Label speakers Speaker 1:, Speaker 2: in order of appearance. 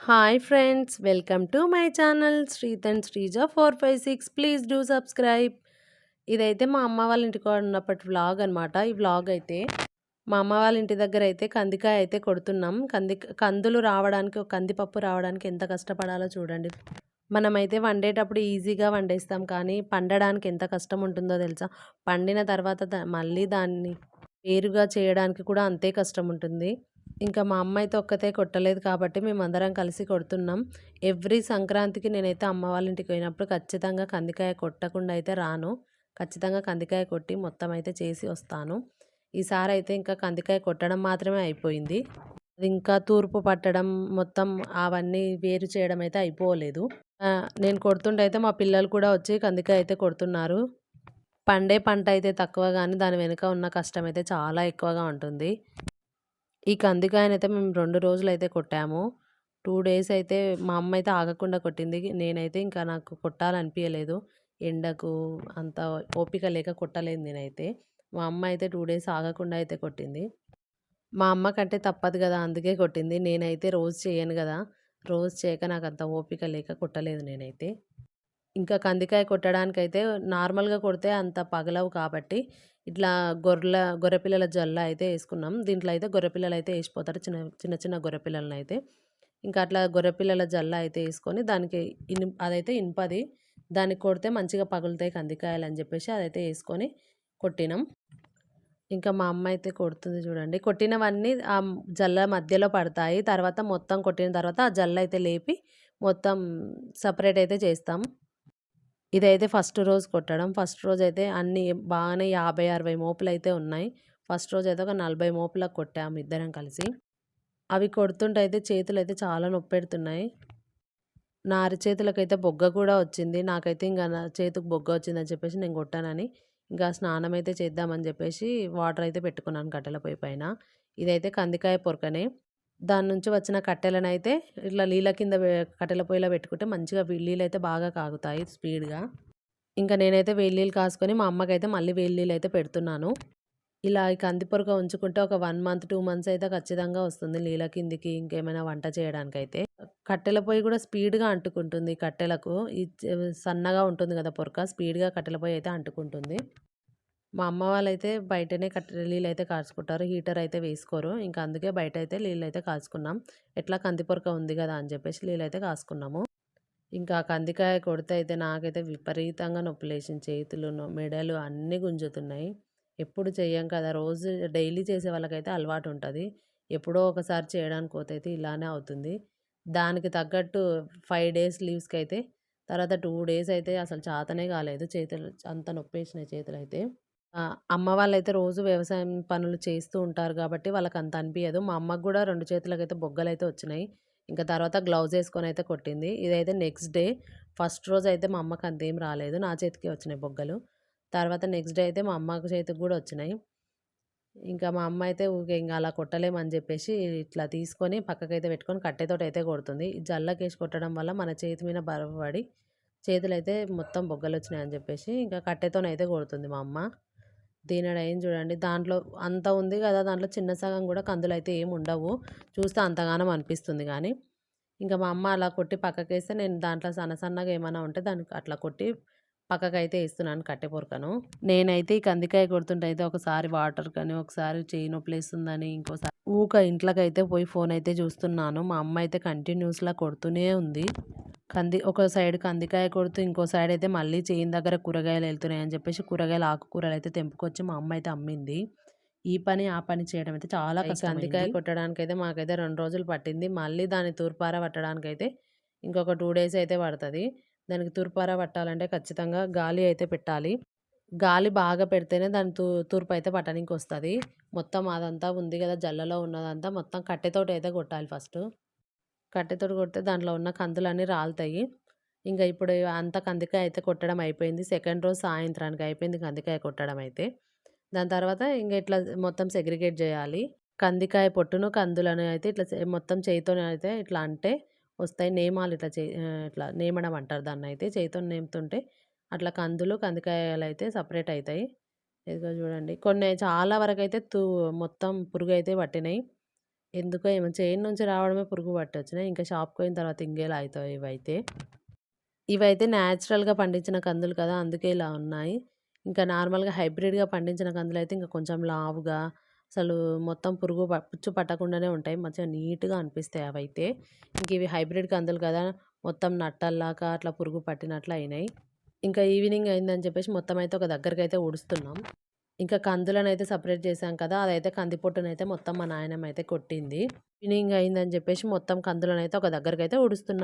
Speaker 1: Hi friends, welcome to my channel Sreeth and Sreeja 456. Please do subscribe. ఇదైతే మా అమ్మ వాళ్ళ ఇంటికి ఉన్నప్పటి వ్లాగ్ అనమాట. ఈ వ్లాగ్ అయితే మా అమ్మ వాళ్ళ ఇంటి దగ్గర అయితే కందికాయ అయితే కొడుతున్నాం. కందులు రావడానికి, ఒక కందిపప్పు రావడానికి ఎంత కష్టపడాలో చూడండి. మనమైతే వండేటప్పుడు ఈజీగా వండేస్తాం, కానీ పండడానికి ఎంత కష్టం ఉంటుందో తెలుసా. పండిన తర్వాత మళ్ళీ దాన్ని వేరుగా చేయడానికి కూడా అంతే కష్టం ఉంటుంది. ఇంకా మా అమ్మ అయితే ఒక్కతే కొట్టలేదు కాబట్టి మేమందరం కలిసి కొడుతున్నాం. ఎవ్రీ సంక్రాంతికి నేనైతే అమ్మ వాళ్ళ ఇంటికి పోయినప్పుడు ఖచ్చితంగా కందికాయ కొట్టకుండా అయితే రాను. ఖచ్చితంగా కందికాయ కొట్టి మొత్తం అయితే చేసి వస్తాను. ఈసారి అయితే ఇంకా కందికాయ కొట్టడం మాత్రమే అయిపోయింది. అది ఇంకా తూర్పు పట్టడం, మొత్తం అవన్నీ వేరు చేయడం అయితే అయిపోలేదు. నేను కొడుతుంటే అయితే మా పిల్లలు కూడా వచ్చి కందికాయ అయితే కొడుతున్నారు. పండే పంట అయితే తక్కువ గానీ దాని వెనుక ఉన్న కష్టం అయితే చాలా ఎక్కువగా ఉంటుంది. ఈ కందికాయనైతే మేము 2 రోజులైతే కొట్టాము. 2 డేస్ అయితే మా అమ్మ అయితే ఆగకుండా కొట్టింది. నేనైతే ఇంకా నాకు కొట్టాలనిపియలేదు. ఎండకు అంత ఓపిక లేక కొట్టలేదు నేనైతే. మా అమ్మ అయితే 2 డేస్ ఆగకుండా అయితే కొట్టింది. మా అమ్మకంటే తప్పదు గదా! అందుకే కొట్టింది. నేనైతే రోజు చేయను గదా! రోజు చేయక నాకంత ఓపిక లేక కొట్టలేదు నేనైతే. ఇంకా కందికాయ కొట్టడానికైతే నార్మల్‌గా కొడితే అంత పగలవు కాబట్టి, ఇట్లా గొర్రెపిల్లల జల్ల అయితే యేసుకున్నాం. దీంట్లో అయితే గొర్రెపిల్లలైతే యేసిపోతారు. చిన్న చిన్న గొర్రెపిల్లలనైతే. ఇంకా అట్లా గొర్రెపిల్లల జల్ల అయితే యేసుకొని దానికి అదైతే ఇనుపది. దానికి కొడితే మంచిగా పగులుతాయి కందికాయలని జెప్పేసి అదైతే యేసుకొని కొట్టినాం. ఇంకా మా అమ్మ అయితే కొడుతుంది చూడండి. కొట్టినవన్నీ జల్ల మధ్యలో పడతాయి. తర్వాత మొత్తం కొట్టిన తర్వాత ఆ జల్ల అయితే లేపి మొత్తం సెపరేట్ అయితే చేస్తాం. ఇదైతే ఫస్ట్ రోజు కొట్టడం. ఫస్ట్ రోజైతే అన్నీ బాగానే 50, 60 మోపులైతే ఉన్నాయి. ఫస్ట్ రోజైతే ఒక 40 మోపులకు కొట్టాము ఇద్దరం కలిసి. అవి కొడుతుంటే అయితే చేతులైతే చాలా నొప్పెడుతున్నాయి. నా అరిచేతులకైతే బొగ్గ కూడా వచ్చింది. నాకైతే ఇంక నా చేతికి బొగ్గ వచ్చిందని చెప్పేసి నేను కొట్టానని, ఇంకా స్నానం అయితే చేద్దామని చెప్పేసి వాటర్ అయితే పెట్టుకున్నాను కట్టెల పొయ్యి పైన. ఇదైతే కందికాయ పొరకనే. దాని నుంచి వచ్చిన కట్టెలనైతే ఇట్లా నీళ్ళ కింద కట్టెల పొయ్యిలో పెట్టుకుంటే మంచిగా నీళ్ళైతే బాగా కాగుతాయి స్పీడ్‌గా. ఇంకా నేనైతే వేడి నీళ్ళు కాసుకొని మా అమ్మకైతే మళ్ళీ వేడి నీళ్ళైతే పెడుతున్నాను. ఇలా ఈ కంది పొరక ఉంచుకుంటే ఒక 1 మంత్, 2 మంత్స్ అయితే ఖచ్చితంగా వస్తుంది నీళ్ళ కిందికి ఇంకేమైనా వంట చేయడానికైతే. కట్టెల పొయ్యి కూడా స్పీడ్‌గా అంటుకుంటుంది కట్టెలకు. సన్నగా ఉంటుంది కదా పొరక, స్పీడ్‌గా కట్టెల పొయ్యి అయితే అంటుకుంటుంది. మా అమ్మ వాళ్ళైతే బయటనే కట్టెల నీళ్ళైతే కాచుకుంటారు. హీటర్ అయితే వేసుకోరు. ఇంకా అందుకే బయటైతే నీళ్ళైతే కాచుకున్నాం. ఎట్లా కంది పొరక ఉంది గదా అని చెప్పేసి నీళ్ళైతే కాసుకున్నాము. ఇంకా కందికాయ కొడితే అయితే నాకైతే విపరీతంగా నొప్పులేసింది. చేతులు, మెడలు అన్నీ గుంజుతున్నాయి. ఎప్పుడు చెయ్యం కదా! రోజు డైలీ చేసే వాళ్ళకైతే అలవాటుంటది. ఎప్పుడో ఒకసారి చేయడానికి పోతైతే ఇలానే అవుతుంది. దానికి తగ్గట్టు 5 డేస్ లీవ్స్‌కైతే తర్వాత 2 డేస్ అయితే అసలు చాతనే కాలేదు. చేతులు అంత నొప్పేసినాయి చేతులైతే. అమ్మ వాళ్ళైతే రోజు వ్యవసాయం పనులు చేస్తూ ఉంటారు గాబట్టి వాళ్ళకంత అనిపియదు. మా అమ్మకి గూడా 2 చేతులకైతే బొగ్గలైతే వచ్చినాయి. ఇంక తర్వాత గ్లౌజ్ యేసుకొనైతే కొట్టింది. ఇదైతే నెక్స్ట్ డే. ఫస్ట్ రోజైతే మా అమ్మకి అంతేం రాలేదు. నా చేతికే వచ్చినాయి బొగ్గలు. తర్వాత నెక్స్ట్ డే అయితే మా అమ్మకి చేతికి గూడా వచ్చినాయి. ఇంకా మా అమ్మ అయితే ఊకే ఇంగ అలా కొట్టలేమని జెప్పేసి ఇట్లా తీసుకొని పక్కకైతే పెట్టుకొని కట్టెతోటైతే కొడుతుంది. ఈ జల్లకేసి కొట్టడం వల్ల మన చేతి మీద బరువు పడి చేతులైతే మొత్తం బొగ్గలొచ్చినాయని జెప్పేసి ఇంకా కట్టెతోనైతే కొడుతుంది మా అమ్మ. దీనెడయింది చూడండి. దాంట్లో అంత ఉంది గదా! దాంట్లో చిన్న సగం గూడా కందులయితే ఏముండవు. చూస్తే అంతగానం అనిపిస్తుంది గానీ, ఇంక మా అమ్మ అలా కొట్టి పక్కకేస్తే నేను దాంట్లో సన్నగా ఏమన్నా ఉంటే దానికి అట్లా కొట్టి పక్కకైతే ఏస్తున్నాను కట్టె పొరకను. నేనైతే ఈ కందికాయ కొడుతుంటే అయితే ఒకసారి వాటర్‌కని, ఒకసారి చెయ్యి నొప్పులేస్తుందని, ఇంకోసారి ఇంట్లోకైతే పోయి ఫోనయితే చూస్తున్నాను. మా అమ్మ అయితే కంటిన్యూస్‌లా కొడుతూనే ఉంది. ఒక సైడ్ కందికాయ కొడుతూ, ఇంకో సైడ్ అయితే మళ్ళీ చేను దగ్గర కూరగాయలెళ్తున్నాయని చెప్పేసి ఆకుకూరలయితే తెంపుకొచ్చి మా అమ్మ అయితే అమ్మింది. ఈ పని, ఆ పని చేయడం అయితే చాలా కష్టమైంది. కందికాయ కొట్టడానికైతే మాకైతే 2 రోజులు పట్టింది. మళ్ళీ దాన్ని తూర్పార పట్టడానికైతే ఇంకొక 2 డేస్ అయితే పడతది. దానికి తూర్పార పట్టాలంటే ఖచ్చితంగా గాలి అయితే పెట్టాలి. గాలి బాగా పెడితేనే దాని తూర్పయితే పట్టనీకొస్తది. మొత్తం అదంతా ఉంది గదా! జల్లలో ఉన్నదంతా మొత్తం కట్టెతోటయితే కొట్టాలి ఫస్టు. కట్టెతోటి కొడితే దాంట్లో ఉన్న కందులన్నీ రాలుతాయి. ఇంక ఇప్పుడు అంతా కందికాయ అయితే కొట్టడం అయిపోయింది. సెకండ్ రోజు సాయంత్రానికి అయిపోయింది కందికాయ కొట్టడం అయితే. దాని తర్వాత ఇంగ ఇట్లా మొత్తం సెగ్రిగేట్ జేయాలి. కందికాయ పొట్టును, కందులను అయితే ఇట్లా మొత్తం చేయితోనైతే ఇట్లా అంటే వస్తాయి. నేమాలి ఇట్లా నేమడం అంటారు దాన్నయితే. చేయితోని నేముతుంటే అట్లా కందులు, కందికాయలయితే సెపరేట్ అయితాయి. ఇదిగో చూడండి. కొన్ని చాలా వరకైతే మొత్తం పురుగయితే పట్టినాయి. ఎందుకో ఏమో చేను నుంచి రావడమే పురుగు పట్టొచ్చినాయి. ఇంకా షాప్‌కి పోయిన తర్వాత ఇంగెలా అయితాయో ఇవైతే. ఇవైతే నేచురల్‌గా పండించిన కందులు కదా! అందుకే ఇలా ఉన్నాయి. ఇంకా నార్మల్‌గా హైబ్రిడ్‌గా పండించిన కందులైతే ఇంకా కొంచెం లావుగా, అసలు మొత్తం పుచ్చు పట్టకుండానే ఉంటాయి. మంచిగా నీట్‌గా అనిపిస్తాయి అవైతే. ఇంక ఇవి హైబ్రిడ్ కందులు కదా! మొత్తం నట్టల్లాగా అట్లా పురుగు పట్టినట్లు అయినాయి. ఇంకా ఈవినింగ్ అయిందని చెప్పేసి మొత్తం అయితే ఒక దగ్గరకైతే ఊడుస్తున్నాం. ఇంకా కందులనైతే సెపరేట్ చేశాం కదా! అదైతే కంది పొట్టునైతే మొత్తం మా నాయనమ్మ అయితే కొట్టింది. ఈవినింగ్ అయిందని చెప్పేసి మొత్తం కందులనైతే ఒక దగ్గరకైతే ఊడుస్తున్నాం.